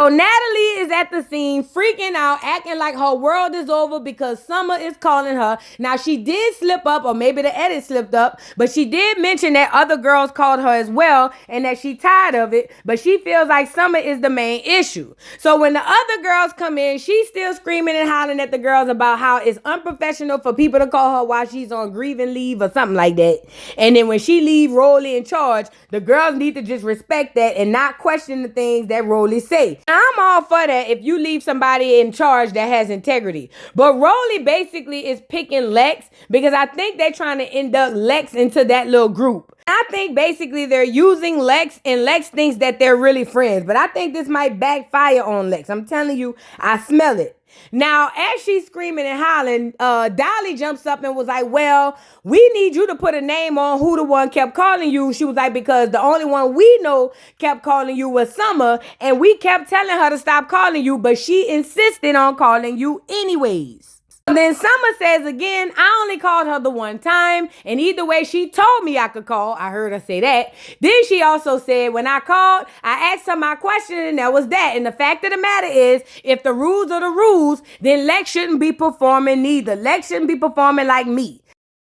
So Natalie is at the scene freaking out, acting like her world is over because Summer is calling her. Now she did slip up, or maybe the edit slipped up, but she did mention that other girls called her as well and that she tired of it, but she feels like Summer is the main issue. So when the other girls come in, she's still screaming and hollering at the girls about how it's unprofessional for people to call her while she's on grieving leave or something like that. And then when she leave Rolly in charge, the girls need to just respect that and not question the things that Rolly say. I'm all for that if you leave somebody in charge that has integrity. But Rolly basically is picking Lex because I think they're trying to induct Lex into that little group. I think basically they're using Lex, and Lex thinks that they're really friends. But I think this might backfire on Lex. I'm telling you, I smell it. Now, as she's screaming and hollering, Dolly jumps up and was like, well, we need you to put a name on who the one kept calling you. She was like, because the only one we know kept calling you was Summer, and we kept telling her to stop calling you, but she insisted on calling you anyways. Then Summer says again, I only called her the one time, and either way she told me I could call. I heard her say that. Then she also said, when I called, I asked her my question, and that was that. And the fact of the matter is, if the rules are the rules, then Lex shouldn't be performing neither. Lex shouldn't be performing like me.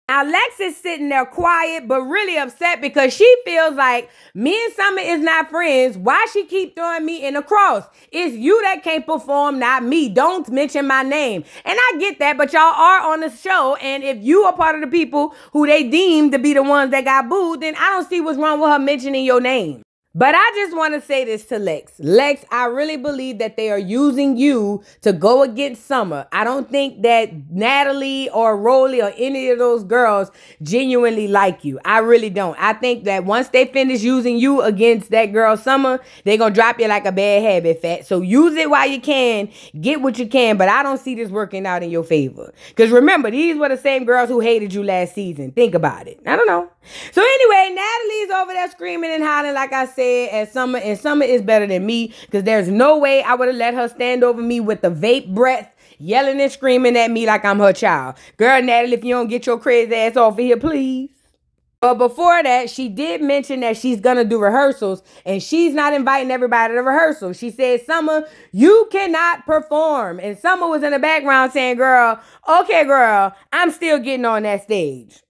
Now, Lex is sitting there quiet, but really upset because she feels like me and Summer is not friends. Why she keep throwing me in the cross? It's you that can't perform, not me. Don't mention my name. And I get that, but y'all are on the show. And if you are part of the people who they deem to be the ones that got booed, then I don't see what's wrong with her mentioning your name. But I just want to say this to Lex. Lex, I really believe that they are using you to go against Summer. I don't think that Natalie or Rolly or any of those girls genuinely like you. I really don't. I think that once they finish using you against that girl Summer, they're going to drop you like a bad habit, Fat. So use it while you can. Get what you can. But I don't see this working out in your favor. Because remember, these were the same girls who hated you last season. Think about it. I don't know. So anyway, Natalie's over there screaming and hollering like I said at Summer, and Summer is better than me because there's no way I would have let her stand over me with the vape breath, yelling and screaming at me like I'm her child. Girl, Natalie, if you don't get your crazy ass off of here, please. But before that, she did mention that she's going to do rehearsals, and she's not inviting everybody to rehearsal. She said, Summer, you cannot perform. And Summer was in the background saying, girl, okay, girl, I'm still getting on that stage.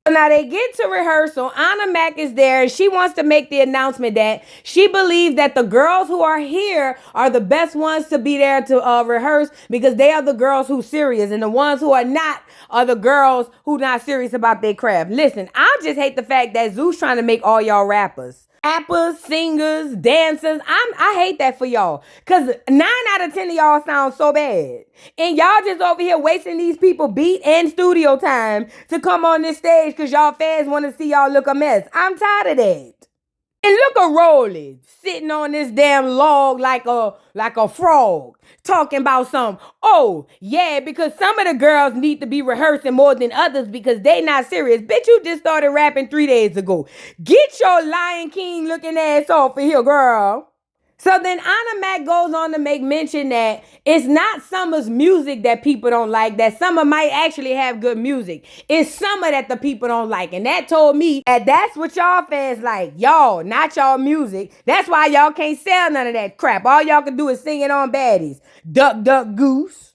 Now they get to rehearsal. Anna Mac is there, and she wants to make the announcement that she believes that the girls who are here are the best ones to be there to rehearse because they are the girls who serious, and the ones who are not are the girls who not serious about their craft. Listen, I just hate the fact that Zeus trying to make all y'all rappers. Rappers, singers, dancers. I hate that for y'all. Because 9 out of 10 of y'all sound so bad. And y'all just over here wasting these people beat and studio time to come on this stage because y'all fans want to see y'all look a mess. I'm tired of that. And look at Rolly sitting on this damn log like a frog talking about some, oh, yeah, because some of the girls need to be rehearsing more than others because they not serious. Bitch, you just started rapping 3 days ago. Get your Lion King looking ass off of here, girl. So then Anna Mac goes on to make mention that it's not Summer's music that people don't like, that Summer might actually have good music. It's Summer that the people don't like. And that told me that that's what y'all fans like. Y'all, not y'all music. That's why y'all can't sell none of that crap. All y'all can do is sing it on Baddies. Duck, duck, goose.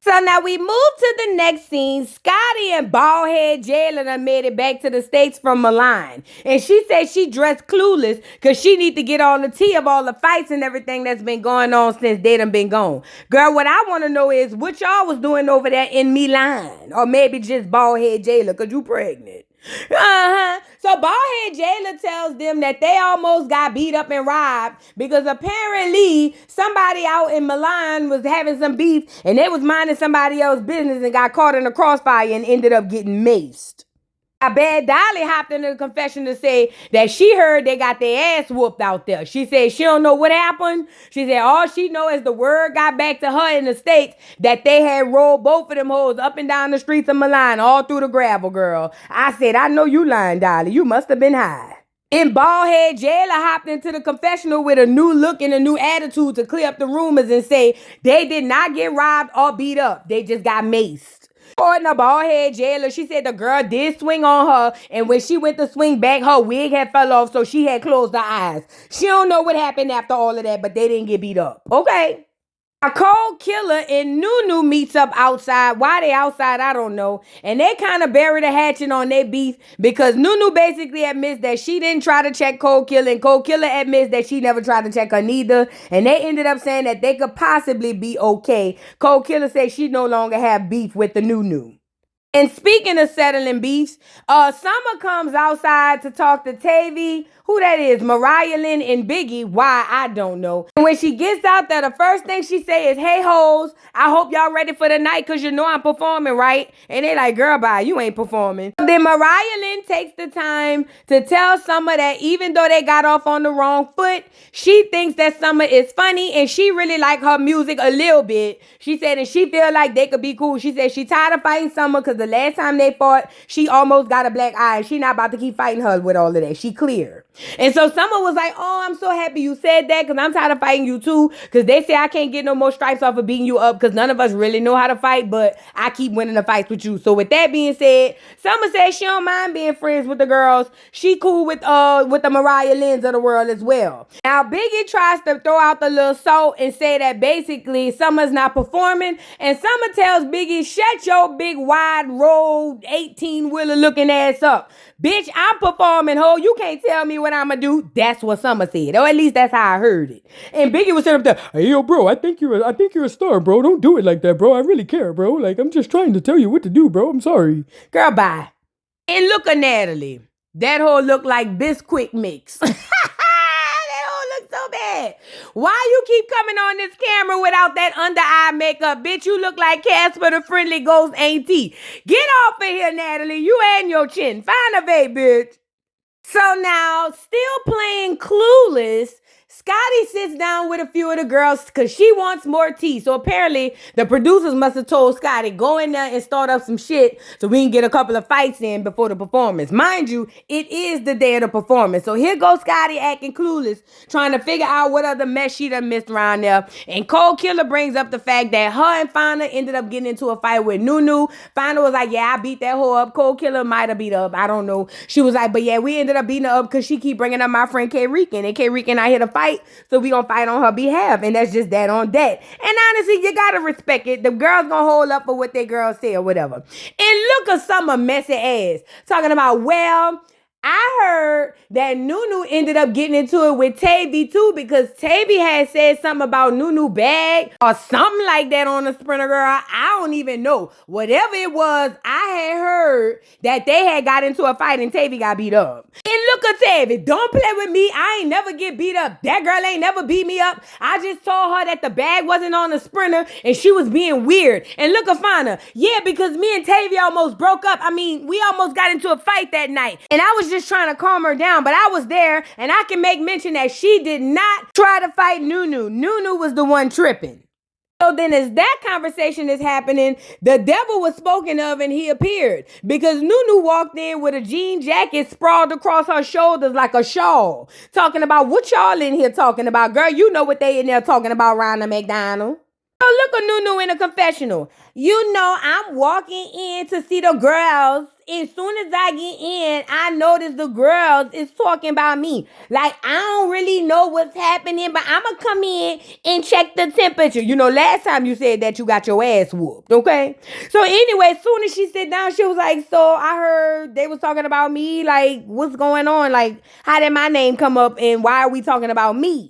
So now we move to the next scene. Scotty and baldhead Jayla done made it back to the States from Milan. And she said she dressed clueless because she need to get all the tea of all the fights and everything that's been going on since they done been gone. Girl, what I want to know is what y'all was doing over there in Milan. Or maybe just baldhead Jayla because you pregnant. So baldhead Jayla tells them that they almost got beat up and robbed because apparently somebody out in Milan was having some beef and they was minding somebody else's business and got caught in a crossfire and ended up getting maced. Bad Dolly hopped into the confession to say that she heard they got their ass whooped out there. She said she don't know what happened. She said all she know is the word got back to her in the States that they had rolled both of them hoes up and down the streets of Milan all through the gravel, girl. I said, I know you lying, Dolly. You must have been high. And baldhead Jayla hopped into the confessional with a new look and a new attitude to clear up the rumors and say they did not get robbed or beat up. They just got maced. According to bald head Jayla, she said the girl did swing on her, and when she went to swing back, her wig had fell off, so she had closed her eyes. She don't know what happened after all of that, but they didn't get beat up. Okay. A cold killer and Noo-Noo meets up outside. Why they outside, I don't know. And they kind of bury the hatchet on their beef because Noo-Noo basically admits that she didn't try to check Cold Killer, and Cold Killer admits that she never tried to check her neither. And they ended up saying that they could possibly be okay. Cold Killer says she no longer have beef with the Noo-Noo. And speaking of settling beefs, Summer comes outside to talk to Tavy. Who that is? Mariah Lynn and Biggie. Why? I don't know. And when she gets out there, the first thing she say is, "Hey hoes, I hope y'all ready for the night because you know I'm performing, right?" And they like, "Girl, bye, you ain't performing." Then Mariah Lynn takes the time to tell Summer that even though they got off on the wrong foot, she thinks that Summer is funny and she really like her music a little bit. She said, and she feel like they could be cool. She said she tired of fighting Summer because the last time they fought, she almost got a black eye. And she not about to keep fighting her with all of that. She clear. And so Summer was like, "Oh, I'm so happy you said that because I'm tired of fighting you too. Because they say I can't get no more stripes off of beating you up because none of us really know how to fight, but I keep winning the fights with you." So with that being said, Summer says she don't mind being friends with the girls. She cool with the Mariah Lynn's of the world as well. Now Biggie tries to throw out the little salt and say that basically Summer's not performing. And Summer tells Biggie, "Shut your big wide road 18-wheeler looking ass up. Bitch, I'm performing, ho. You can't tell me what I'ma do." That's what Summer said. Or at least that's how I heard it. And Biggie was sitting up there, "Hey, yo, bro, I think you're a star, bro. Don't do it like that, bro. I really care, bro. Like, I'm just trying to tell you what to do, bro. I'm sorry." Girl, bye. And look at Natalie. That whole look like Bisquick mix. That whole look so bad. Why you keep coming on this camera without that under eye makeup? Bitch, you look like Casper the Friendly Ghost auntie. Get off of here, Natalie. You and your chin. Find a vape, bitch. So now, still playing Clueless, Scotty sits down with a few of the girls because she wants more tea. So apparently, the producers must have told Scotty, "Go in there and start up some shit so we can get a couple of fights in before the performance." Mind you, it is the day of the performance. So here goes Scotty acting clueless, trying to figure out what other mess she done missed around there. And Cold Killer brings up the fact that her and Fauna ended up getting into a fight with Noo-Noo. Fauna was like, "Yeah, I beat that hoe up." Cold Killer might have beat her up. I don't know. She was like, "But yeah, we ended up beating her up because she keep bringing up my friend K-Rican. And K-Rican out here to fight. So we gonna fight on her behalf." And that's just that on that. And honestly, you gotta respect it. The girls gonna hold up for what their girls say or whatever. And look at Summer messy ass talking about, "Well, I heard that Noo-Noo ended up getting into it with Tavy too because Tavy had said something about Noo-Noo bag or something like that on the Sprinter Girl. I don't even know. Whatever it was, I had heard that they had got into a fight and Tavy got beat up. And look at Tavy. Don't play with me. I ain't never get beat up. That girl ain't never beat me up. I just told her that the bag wasn't on the Sprinter and she was being weird. And look at Fauna. Yeah, because me and Tavy almost broke up. I mean, we almost got into a fight that night. And I was just trying to calm her down, but I was there and I can make mention that she did not try to fight Noo-Noo. Noo-Noo was the one tripping." So then as that conversation is happening, the devil was spoken of and he appeared because Noo-Noo walked in with a jean jacket sprawled across her shoulders like a shawl, talking about, "What y'all in here talking about? Girl, you know what they in there talking about around the McDonald's." Oh, look at Noo-Noo in a confessional. "You know, I'm walking in to see the girls. As soon as I get in, I notice the girls is talking about me. Like, I don't really know what's happening, but I'm going to come in and check the temperature." You know, last time you said that you got your ass whooped, okay? So anyway, as soon as she sat down, she was like, "So I heard they was talking about me. Like, what's going on? Like, how did my name come up and why are we talking about me?"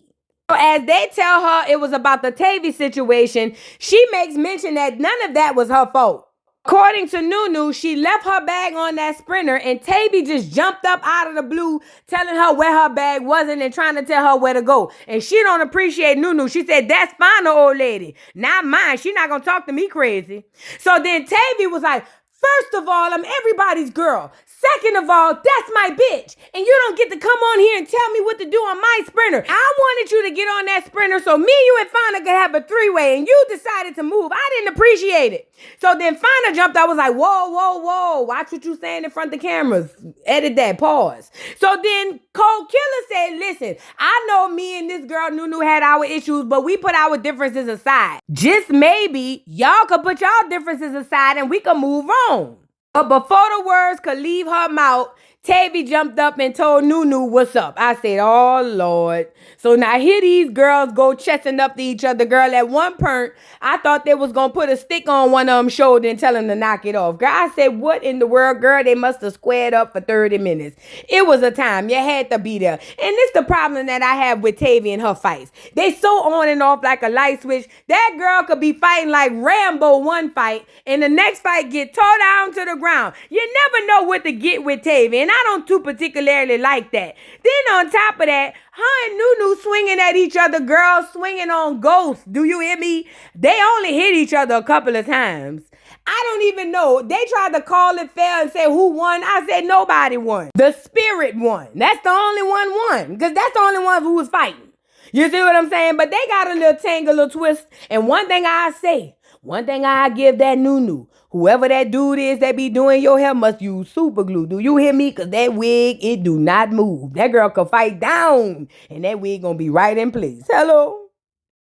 So as they tell her it was about the Tavy situation, she makes mention that none of that was her fault. According to Noo-Noo, she left her bag on that Sprinter and Tavy just jumped up out of the blue telling her where her bag wasn't and trying to tell her where to go. And she don't appreciate Noo-Noo. She said, "That's fine, old lady. Not mine. She not gonna talk to me crazy." So then Tavy was like, "First of all, I'm everybody's girl. Second of all, that's my bitch. And you don't get to come on here and tell me what to do on my Sprinter. I wanted you to get on that Sprinter so me, you, and Fauna could have a three-way, and you decided to move. I didn't appreciate it." So then Fauna jumped out, was like, "Whoa, whoa, whoa. Watch what you saying in front of the cameras. Edit that, pause." So then Cold Killer said, listen, I know me and this girl Noo-Noo had our issues, but we put our differences aside. Just maybe y'all could put y'all differences aside and we can move on. But before the words could leave her mouth, Tavy jumped up and told Noo-Noo what's up. I said, oh, Lord. So now here these girls go chesting up to each other. Girl, at one point, I thought they was going to put a stick on one of them's shoulder and tell them to knock it off. Girl, I said, what in the world, girl? They must have squared up for 30 minutes. It was a time. You had to be there. And this the problem that I have with Tavy and her fights. They so on and off like a light switch. That girl could be fighting like Rambo one fight, and the next fight get tore down to the ground. You never know what to get with Tavy, and I don't too particularly like that. Then on top of that, her and Noo-Noo swinging at each other, girls swinging on ghosts. Do you hear me? They only hit each other a couple of times. I don't even know. They tried to call it fair and say who won. I said nobody won. The spirit won. That's the only one won, because that's the only one who was fighting. You see what I'm saying? But they got a little tangle, a little twist. And one thing I give that Noo-Noo, whoever that dude is that be doing your hair must use super glue. Do you hear me? Because that wig, it do not move. That girl could fight down, and that wig gonna be right in place. Hello?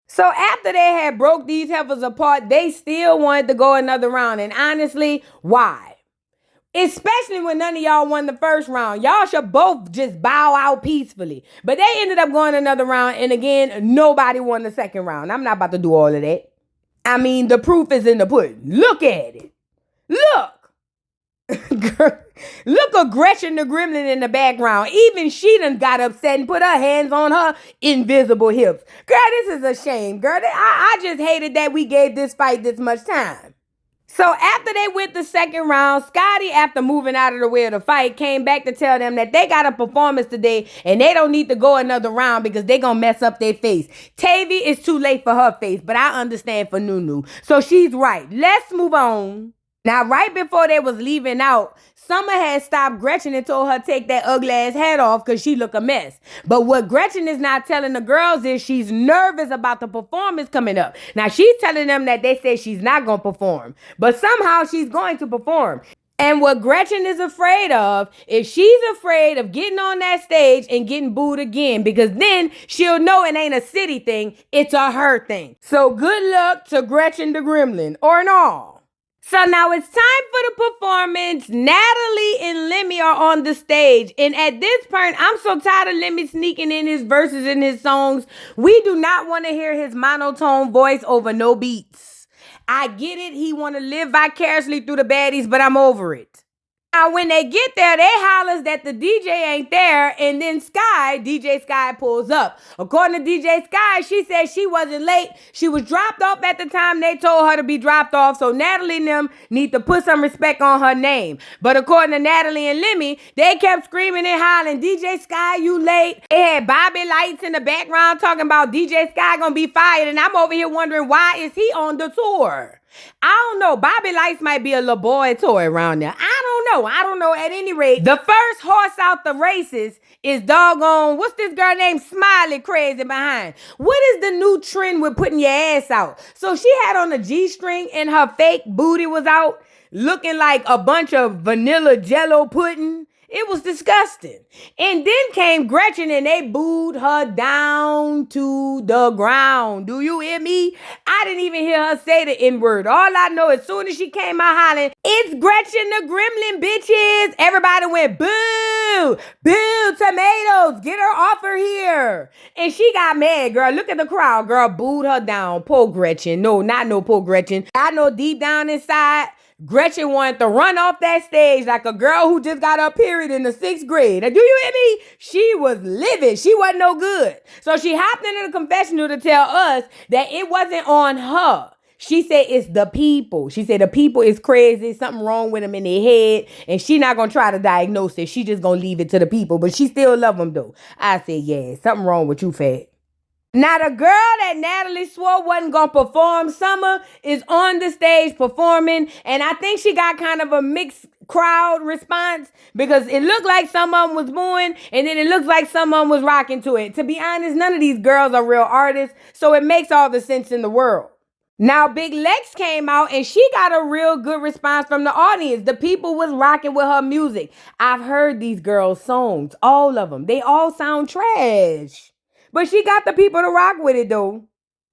So after they had broke these heifers apart, they still wanted to go another round. And honestly, why? Especially when none of y'all won the first round. Y'all should both just bow out peacefully. But they ended up going another round. And again, nobody won the second round. I'm not about to do all of that. I mean, the proof is in the pudding. Look at it. Look. Look at Gretchen the Gremlin in the background. Even she done got upset and put her hands on her invisible hips. Girl, this is a shame, girl. I just hated that we gave this fight this much time. So after they went the second round, Scotty, after moving out of the way of the fight, came back to tell them that they got a performance today and they don't need to go another round because they gonna mess up their face. Tavy, is too late for her face, but I understand for Noo-Noo. So she's right. Let's move on. Now, right before they was leaving out, Summer had stopped Gretchen and told her to take that ugly ass hat off because she look a mess. But what Gretchen is not telling the girls is she's nervous about the performance coming up. Now, she's telling them that they say she's not going to perform, but somehow she's going to perform. And what Gretchen is afraid of is she's afraid of getting on that stage and getting booed again, because then she'll know it ain't a city thing, it's a her thing. So good luck to Gretchen the Gremlin, or no. So now it's time for the performance. Natalie and Lemmy are on the stage. And at this point, I'm so tired of Lemmy sneaking in his verses in his songs. We do not want to hear his monotone voice over no beats. I get it. He want to live vicariously through the baddies, but I'm over it. Now, when they get there, they hollers that the DJ ain't there, and then DJ Sky pulls up. According to DJ Sky, she said she wasn't late. She was dropped off at the time they told her to be dropped off, so Natalie and them need to put some respect on her name. But according to Natalie and Lemmy, they kept screaming and hollering, DJ Sky, you late. They had Bobby Lights in the background talking about DJ Sky gonna be fired, and I'm over here wondering, why is he on the tour? I don't know. Bobby Lights might be a little boy toy around there. I don't know. At any rate, the first horse out the races is doggone, what's this girl named Smiley crazy behind? What is the new trend with putting your ass out? So she had on a G-string and her fake booty was out, looking like a bunch of vanilla jello pudding. It was disgusting. And then came Gretchen and they booed her down to the ground. Do you hear me? I didn't even hear her say the N-word. All I know, as soon as she came out hollering, it's Gretchen the Gremlin, bitches. Everybody went, boo, boo, tomatoes, get her off her here. And she got mad, girl. Look at the crowd, girl. Booed her down. Poor Gretchen. No, not no poor Gretchen. I know deep down inside, Gretchen wanted to run off that stage like a girl who just got her period in the 6th grade. Do you hear me? She was livid. She wasn't no good. So she hopped into the confessional to tell us that it wasn't on her. She said it's the people. She said the people is crazy. Something wrong with them in their head. And she not going to try to diagnose it. She just going to leave it to the people. But she still love them though. I said, yeah, something wrong with you, fat. Now, the girl that Natalie swore wasn't going to perform, Summer, is on the stage performing. And I think she got kind of a mixed crowd response because it looked like some of them was booing and then it looks like some of them was rocking to it. To be honest, none of these girls are real artists, so it makes all the sense in the world. Now, Big Lex came out and she got a real good response from the audience. The people was rocking with her music. I've heard these girls' songs, all of them. They all sound trash. But she got the people to rock with it, though.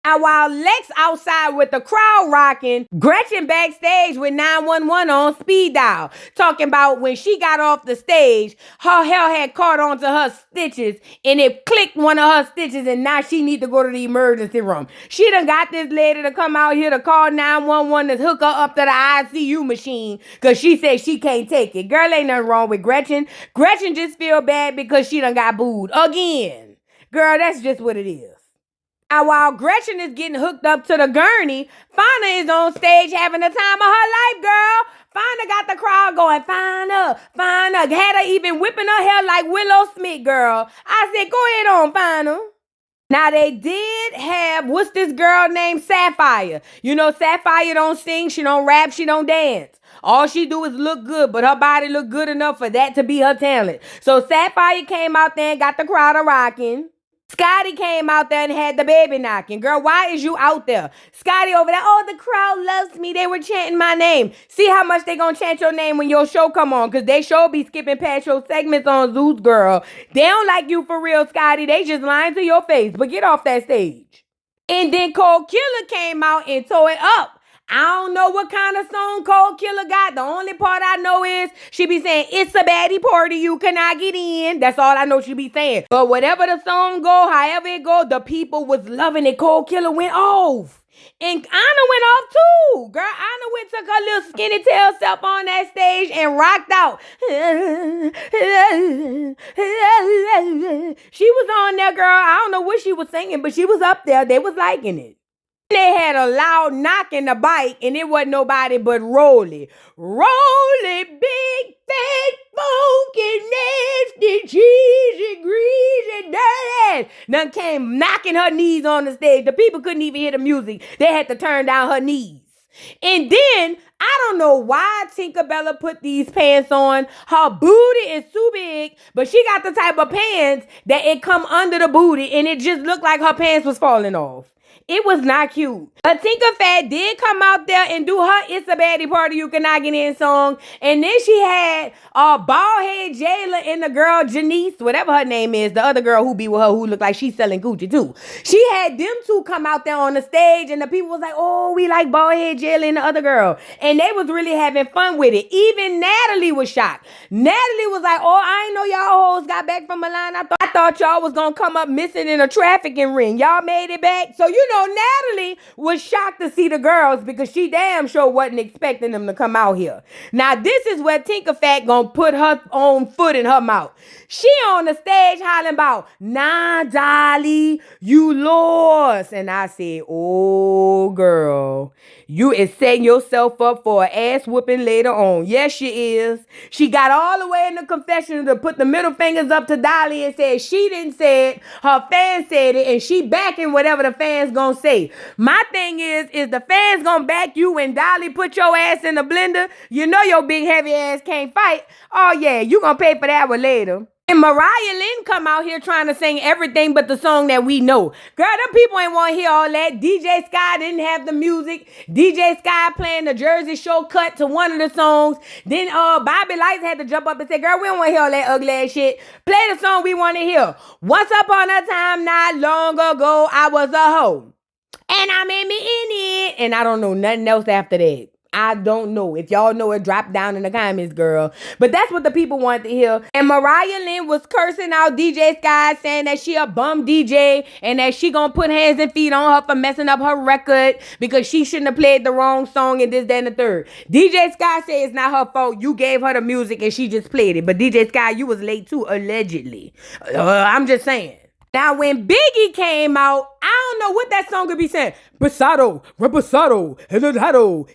And while Lex outside with the crowd rocking, Gretchen backstage with 911 on speed dial, talking about when she got off the stage, her hair had caught onto her stitches and it clicked one of her stitches and now she need to go to the emergency room. She done got this lady to come out here to call 911 to hook her up to the ICU machine because she said she can't take it. Girl, ain't nothing wrong with Gretchen. Gretchen just feel bad because she done got booed again. Girl, that's just what it is. And while Gretchen is getting hooked up to the gurney, Fauna is on stage having the time of her life, girl. Fauna got the crowd going, Fauna, Fauna. Had her even whipping her hair like Willow Smith, girl. I said, go ahead on, Fauna. Now, they did have, what's this girl named Sapphire? You know, Sapphire don't sing, she don't rap, she don't dance. All she do is look good, but her body look good enough for that to be her talent. So Sapphire came out there and got the crowd a rocking. Scotty came out there and had the baby knocking. Girl, why is you out there? Scotty over there, oh, the crowd loves me. They were chanting my name. See how much they gonna chant your name when your show come on, because they sure be skipping past your segments on Zeus, girl. They don't like you for real, Scotty. They just lying to your face, but get off that stage. And then Cold Killer came out and tore it up. I don't know what kind of song Cold Killer got. The only part I know is she be saying, it's a baddie party, you cannot get in. That's all I know she be saying. But whatever the song go, however it go, the people was loving it. Cold Killer went off. And Anna went off too. Girl, Anna went took her little skinny tail self on that stage and rocked out. She was on there, girl. I don't know what she was singing, but she was up there. They was liking it. They had a loud knock in the bike, and it wasn't nobody but Rolly. Rolly, big, fat, funky, nasty, cheesy, greasy, dirty. Done came knocking her knees on the stage. The people couldn't even hear the music. They had to turn down her knees. And then, I don't know why Tinkerbella put these pants on. Her booty is too big, but she got the type of pants that it come under the booty, and it just looked like her pants was falling off. It was not cute. But Tinker Fat did come out there and do her It's a Baddie Party You Cannot Get In song. And then she had bald head Jayla and the girl Janice, whatever her name is, the other girl who be with her who looked like she's selling Gucci too. She had them two come out there on the stage and the people was like, oh, we like bald head Jayla and the other girl. And they was really having fun with it. Even Natalie was shocked. Natalie was like, oh, I ain't know y'all hoes got back from Milan. I thought y'all was gonna come up missing in a trafficking ring. Y'all made it back. So you know, Natalie was shocked to see the girls because she damn sure wasn't expecting them to come out here. Now, this is where Tinker Fat gonna put her own foot in her mouth. She on the stage hollering about, nah, Dolly, you lost. And I said, oh, girl, you is setting yourself up for an ass whooping later on. Yes, she is. She got all the way in the confession to put the middle fingers up to Dolly and said she didn't say it. Her fans said it, and she backing whatever the fans gonna say. My thing is the fans gonna back you when Dolly put your ass in the blender? You know your big heavy ass can't fight. Oh yeah, you gonna pay for that one later. And Mariah Lynn come out here trying to sing everything but the song that we know. Girl, them people ain't want to hear all that. DJ Sky didn't have the music. DJ Sky playing the Jersey Show cut to one of the songs. Then Bobby Lights had to jump up and say, girl, we don't want to hear all that ugly ass shit. Play the song we want to hear. Once upon a time, not long ago, I was a hoe. And I made me in it. And I don't know nothing else after that. I don't know. If y'all know it, drop down in the comments, girl. But that's what the people wanted to hear. And Mariah Lynn was cursing out DJ Sky, saying that she a bum DJ and that she gonna put hands and feet on her for messing up her record because she shouldn't have played the wrong song and this, that, and the third. DJ Sky said it's not her fault. You gave her the music and she just played it. But DJ Sky, you was late too, allegedly. I'm just saying. Now, when Biggie came out, I don't know what that song could be saying. Pasado, reposado,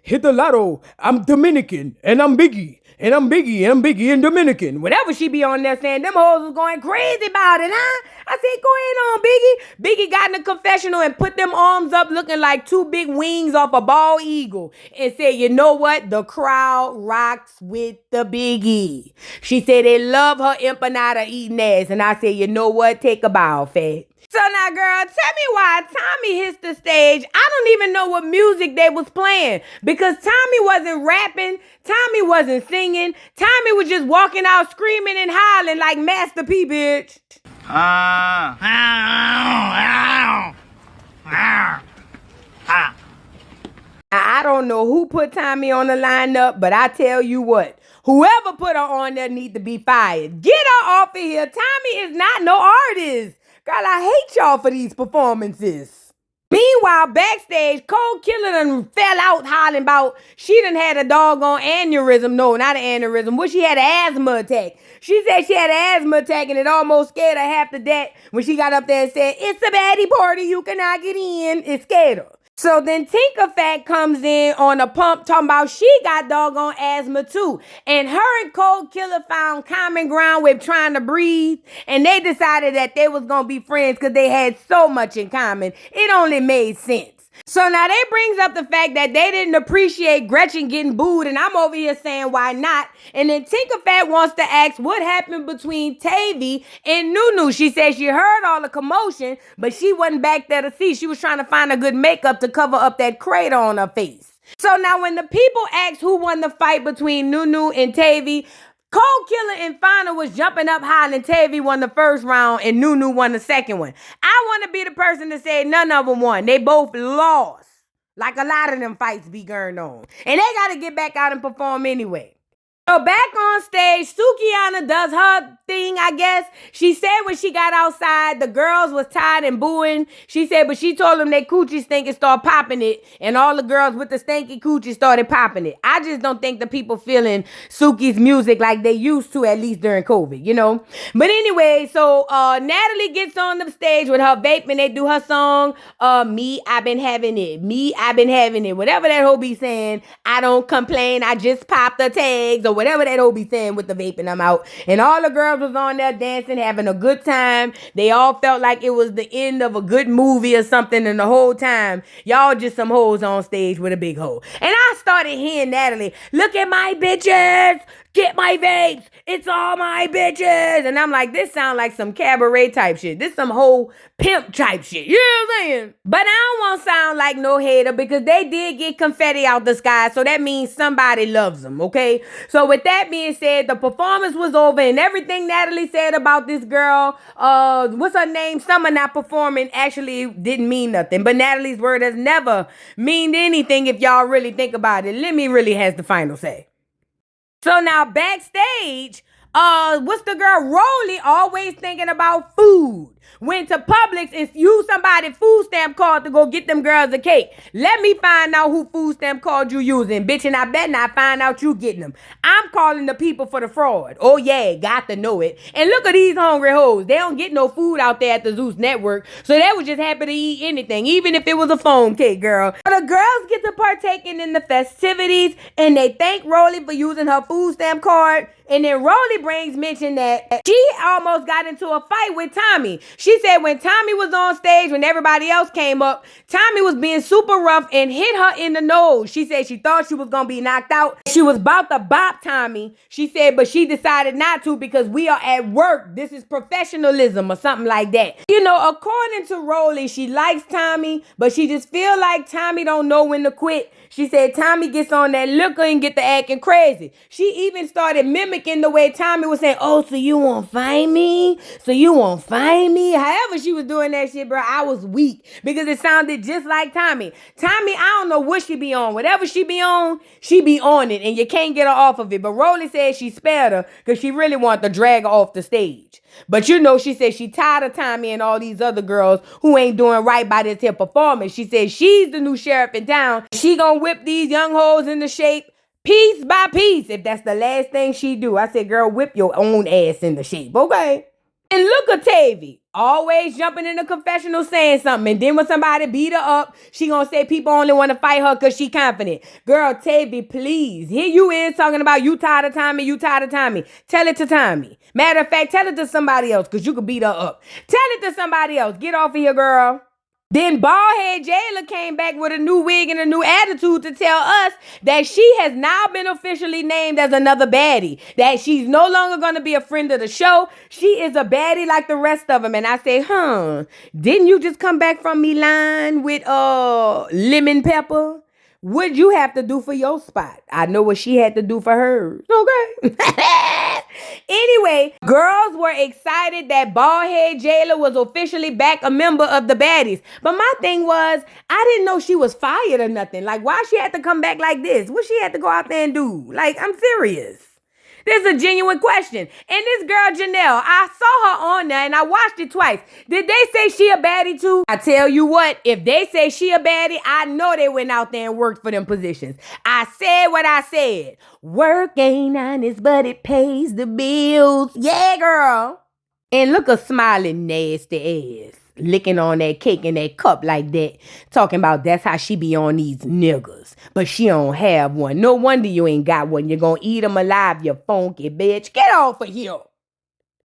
hit the lotto. I'm Dominican, and I'm Biggie. And I'm Biggie, and I'm Biggie and Dominican. Whatever she be on there saying, them hoes was going crazy about it, huh? I said, go ahead on, Biggie. Biggie got in the confessional and put them arms up looking like two big wings off a bald eagle and said, you know what? The crowd rocks with the Biggie. She said they love her empanada eating ass. And I said, you know what? Take a bow, fat. So now, girl, tell me why Tommy hits the stage. I don't even know what music they was playing because Tommy wasn't rapping. Tommy wasn't singing. Tommy was just walking out screaming and hollering like Master P, bitch. I don't know who put Tommy on the lineup, but I tell you what, whoever put her on there need to be fired. Get her off of here. Tommy is not no artist. Girl, I hate y'all for these performances. Meanwhile, backstage, Cold Killer done fell out hollering about she done had a doggone aneurysm. No, not an aneurysm. Well, she had an asthma attack. She said she had an asthma attack and it almost scared her half to death when she got up there and said, it's a baddie party, you cannot get in. It scared her. So then Tinker Fat comes in on a pump talking about she got doggone asthma too. And her and Cold Killer found common ground with trying to breathe. And they decided that they was going to be friends because they had so much in common. It only made sense. So now they brings up the fact that they didn't appreciate Gretchen getting booed, and I'm over here saying why not. And then Tinker Fat wants to ask what happened between Tavy and Noo-Noo. She said she heard all the commotion, but she wasn't back there to see. She was trying to find a good makeup to cover up that crater on her face. So now when the people asked who won the fight between Noo-Noo and Tavy, Cold Killer and Final was jumping up high and Tavy won the first round and Noo-Noo won the second one. I want to be the person to say none of them won. They both lost. Like a lot of them fights be going on. And they got to get back out and perform anyway. So back on stage, Sukiana does her thing, I guess. She said when she got outside, the girls was tired and booing. She said, but she told them they coochie stink and start popping it. And all the girls with the stinky coochie started popping it. I just don't think the people feeling Suki's music like they used to, at least during COVID, you know. But anyway, so Natalie gets on the stage with her vape and they do her song, Me, I've Been Having It. Me, I've Been Having It. Whatever that hoe be saying, I don't complain, I just pop the tags or whatever that hoe be saying with the vaping I'm out. And all the girls was on there dancing, having a good time. They all felt like it was the end of a good movie or something, and the whole time, y'all just some hoes on stage with a big hoe. And I started hearing Natalie, look at my bitches, get my vapes, it's all my bitches. And I'm like, this sound like some cabaret type shit. This some whole pimp type shit. You know what I'm saying? But I don't want to sound like no hater because they did get confetti out the sky. So that means somebody loves them, okay? So with that being said, the performance was over and everything Natalie said about this girl, what's her name? Summer not performing actually didn't mean nothing. But Natalie's word has never meaned anything if y'all really think about it. Lemmy really has the final say. So now backstage, what's the girl? Rolly always thinking about food. Went to Publix and used somebody's food stamp card to go get them girls a cake. Let me find out who food stamp card you using, bitch, and I bet not find out you getting them. I'm calling the people for the fraud. Oh yeah, got to know it. And look at these hungry hoes. They don't get no food out there at the Zeus Network, so they was just happy to eat anything, even if it was a phone cake, girl. The girls get to partaking in the festivities, and they thank Rolly for using her food stamp card. And then Rolly brings mention that she almost got into a fight with Tommy. She said when Tommy was on stage, when everybody else came up, Tommy was being super rough and hit her in the nose. She said she thought she was going to be knocked out. She was about to bop Tommy. She said, but she decided not to because we are at work. This is professionalism or something like that. You know, according to Rolly, she likes Tommy, but she just feel like Tommy don't know when to quit. She said Tommy gets on that liquor and get to acting crazy. She even started mimicking the way Tommy was saying, oh, so you won't find me? So you won't find me? However she was doing that shit, bro, I was weak because it sounded just like Tommy. Tommy, I don't know what she be on. Whatever she be on it, and you can't get her off of it. But Rolly said she spared her because she really wanted to drag her off the stage. But you know, she said she tired of Tommy and all these other girls who ain't doing right by this here performance. She said she's the new sheriff in town. She gonna whip these young hoes into shape piece by piece if that's the last thing she do. I said, girl, whip your own ass into shape, okay? And look at Tavy, always jumping in the confessional saying something. And then when somebody beat her up, she gonna say people only want to fight her because she confident. Girl, Tavy, please. Here you is talking about you tired of Tommy, you tired of Tommy. Tell it to Tommy. Matter of fact, tell it to somebody else because you could beat her up. Tell it to somebody else. Get off of here, girl. Then baldhead Jayla came back with a new wig and a new attitude to tell us that she has now been officially named as another baddie. That she's no longer going to be a friend of the show. She is a baddie like the rest of them. And I say, didn't you just come back from Milan with lemon pepper? What'd you have to do for your spot? I know what she had to do for hers. Okay. Anyway, girls were excited that baldhead Jayla was officially back a member of the Baddies. But my thing was, I didn't know she was fired or nothing. Like, why she had to come back like this? What she had to go out there and do? Like, I'm serious. This is a genuine question. And this girl, Janelle, I saw her on there and I watched it twice. Did they say she a baddie too? I tell you what, if they say she a baddie, I know they went out there and worked for them positions. I said what I said. Work ain't honest, but it pays the bills. Yeah, girl. And look a smiling nasty ass. Licking on that cake and that cup like that. Talking about that's how she be on these niggas. But she don't have one. No wonder you ain't got one. You're gonna eat them alive, you funky bitch. Get off of here.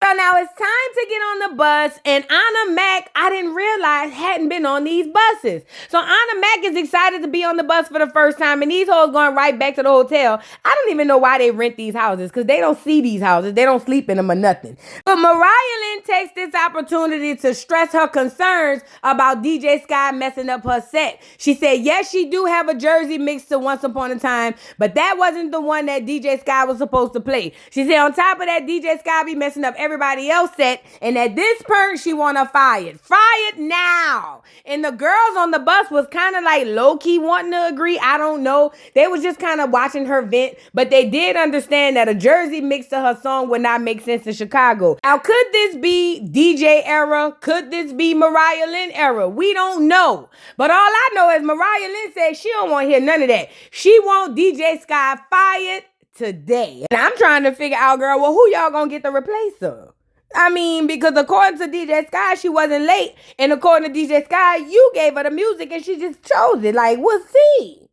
So now it's time to get on the bus, and Anna Mac, I didn't realize, hadn't been on these buses. So Anna Mac is excited to be on the bus for the first time, and these hoes going right back to the hotel. I don't even know why they rent these houses, because they don't see these houses. They don't sleep in them or nothing. But Mariah Lynn takes this opportunity to stress her concerns about DJ Sky messing up her set. She said, yes, she do have a jersey mixed to Once Upon a Time, but that wasn't the one that DJ Sky was supposed to play. She said, on top of that, DJ Sky be messing up everybody else set, and at this point she want her fired. Fired now. And the girls on the bus was kind of like low-key wanting to agree. I don't know. They was just kind of watching her vent, but they did understand that a jersey mixed to her song would not make sense in Chicago. Now, could this be DJ era? Could this be Mariah Lynn era? We don't know. But all I know is Mariah Lynn said she don't want to hear none of that. She want DJ Sky fired today. And I'm trying to figure out, girl, well, who y'all gonna get to replace her? I mean, because according to DJ Sky, she wasn't late. And according to DJ Sky, you gave her the music and she just chose it. Like, we'll see.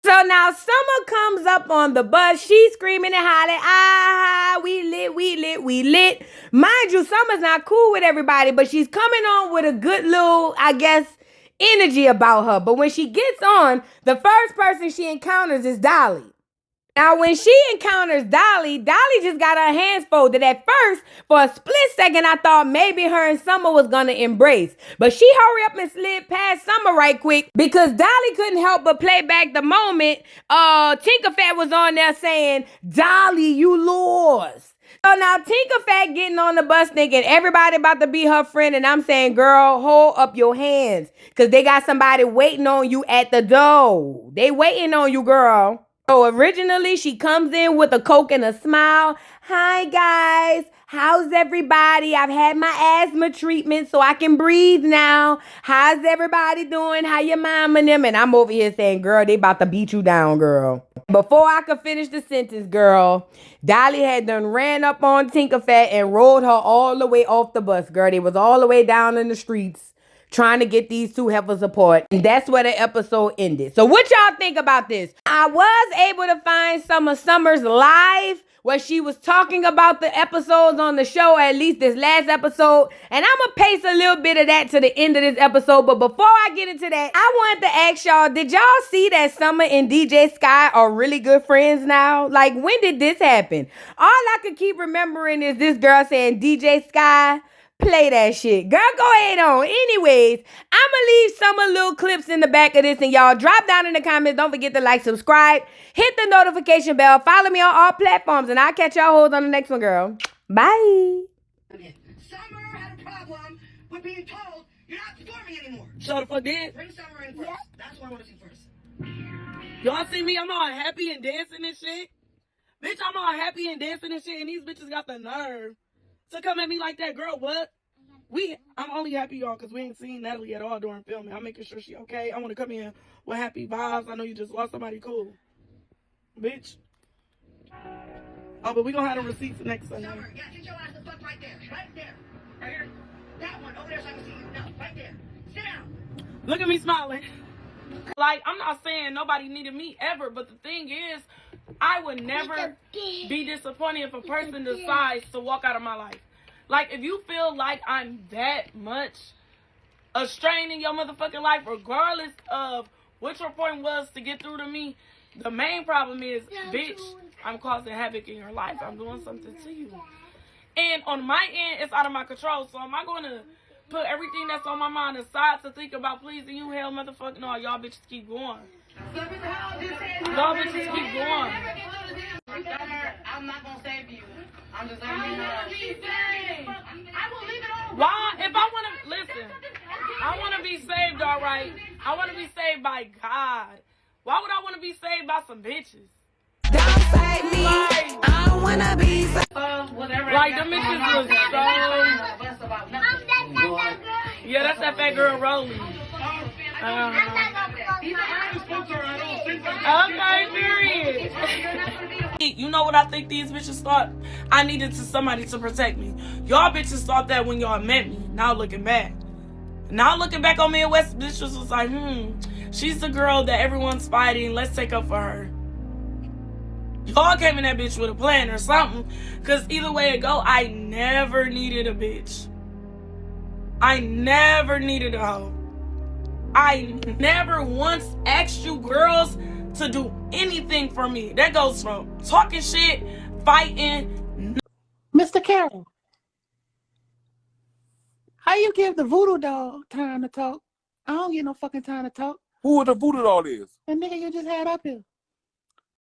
So now Summer comes up on the bus. She's screaming and hollering, we lit, we lit, we lit. Mind you, Summer's not cool with everybody, but she's coming on with a good little, I guess, energy about her. But when she gets on, the first person she encounters is Dolly. Now, when she encounters Dolly, Dolly just got her hands folded. At first, for a split second, I thought maybe her and Summer was going to embrace. But she hurried up and slid past Summer right quick because Dolly couldn't help but play back the moment Tinkerfat was on there saying, Dolly, you lost. So now Tinkerfat getting on the bus thinking everybody about to be her friend. And I'm saying, girl, hold up your hands because they got somebody waiting on you at the door. They waiting on you, girl. So originally, she comes in with a Coke and a smile. Hi, guys. How's everybody? I've had my asthma treatment so I can breathe now. How's everybody doing? How your mom and them? And I'm over here saying, girl, they about to beat you down, girl. Before I could finish the sentence, girl, Dolly had done ran up on Tinkerfat and rolled her all the way off the bus, girl. They was all the way down in the streets trying to get these two heifers apart. And that's where the episode ended. So what y'all think about this? I was able to find some of Summer's live where she was talking about the episodes on the show, at least this last episode. And I'm going to paste a little bit of that to the end of this episode. But before I get into that, I wanted to ask y'all, did y'all see that Summer and DJ Sky are really good friends now? Like, when did this happen? All I could keep remembering is this girl saying, DJ Sky, play that shit. Girl, go ahead on. Anyways, I'ma leave some little clips in the back of this, and y'all drop down in the comments. Don't forget to like, subscribe, hit the notification bell, follow me on all platforms, and I'll catch y'all hoes on the next one, girl. Bye. Summer had a problem with being told you're not performing anymore. So the fuck did? Bring Summer in first. Yeah. That's what I want to see first. Y'all see me? I'm all happy and dancing and shit. Bitch, I'm all happy and dancing and shit, and these bitches got the nerve to come at me like that. Girl, what? I'm only happy, y'all, because we ain't seen Natalie at all during filming. I'm making sure she okay. I want to come in with happy vibes. I know you just lost somebody cool. Bitch. Oh, but we gonna have the receipts next Sunday. Summer, yeah, sit your ass the fuck right there. Right there. Right here. That one over there so I can see you. No, right there. Sit down. Look at me smiling. Like, I'm not saying nobody needed me ever, but the thing is, I would never be disappointed if a person decides to walk out of my life. Like, if you feel like I'm that much a strain in your motherfucking life, regardless of what your point was to get through to me. The main problem is, bitch, I'm causing havoc in your life. I'm doing something to you. And on my end, it's out of my control. So am I going to put everything that's on my mind aside to think about pleasing you? Hell motherfucking no. Y'all bitches keep going. Y'all bitches keep going. I'm not going to save you. I'm just letting you know. I will leave it all. Why? If I want to, listen, I want to be saved, all right. I want to be saved by God. Why would I want to be saved by some bitches? Don't save me. Like, I don't want to be saved. Like, them bitches was so... Yeah, that's that fat girl rolling. Okay, period. You know what I think these bitches thought? I needed somebody to protect me. Y'all bitches thought that when y'all met me. Now looking back. Now looking back on me and West, bitches was like, she's the girl that everyone's fighting. Let's take up for her. Y'all came in that bitch with a plan or something. Because either way it go, I never needed a bitch. I never needed a hoe. I never once asked you girls to do anything for me. That goes from talking shit, fighting. Mr. Carroll, how you give the voodoo doll time to talk? I don't get no fucking time to talk. Who the voodoo doll is? The nigga you just had up here.